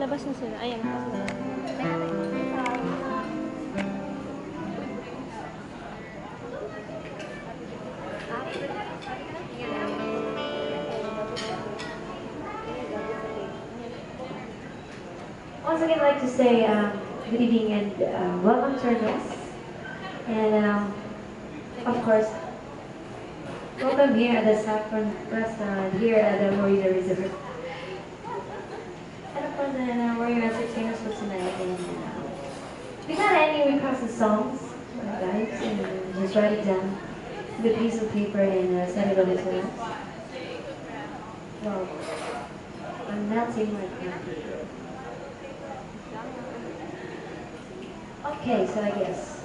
Labas na sila. Ayan, labas na. Once again, I'd like to say good evening and welcome to our guests. And of course, welcome here at the Saffron Restaurant here at the Marina Resort. And of course, we're your entertainers for tonight. And if you got any requested songs, guys, and just write it down with a piece of paper and send it over to us. Well, I'm melting like that. Okay, so I guess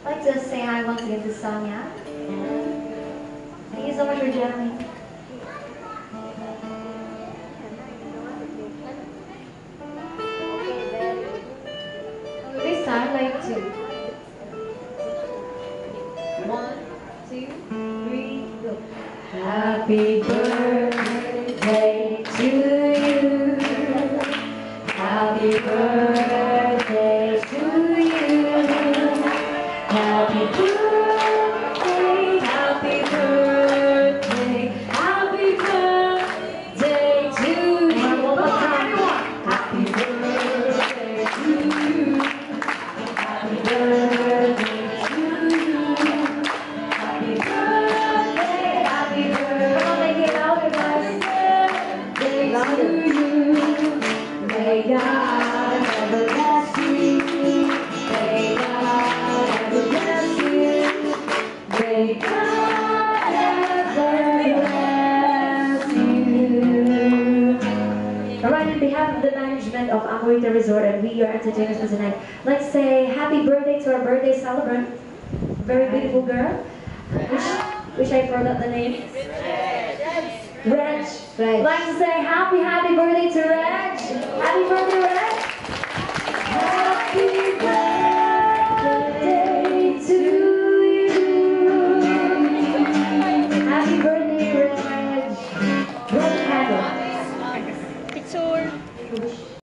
I'd like to say hi once again to Sonia. Thank you so much for joining. This time, I'd like to 1, 2, 3, go. Happy birthday to you. Happy birthday to you. Happy birthday, happy birthday, happy birthday to you. One more time. Happy birthday to you. Happy birthday to you. Happy birthday, happy birthday. Come on, make it louder, guys. Birthday to you. May God ever bless you. May God ever bless you. May God ever bless you. Alright, on behalf of the management of Amoita Resort and we, your entertainers for tonight, let's say happy birthday to our birthday celebrant. Very beautiful girl. Which I forgot the name. Reg. I'd like to say happy birthday to Reg. Happy birthday, Reg. Happy birthday to you. Happy birthday, Reg. Reg Handle. Picture.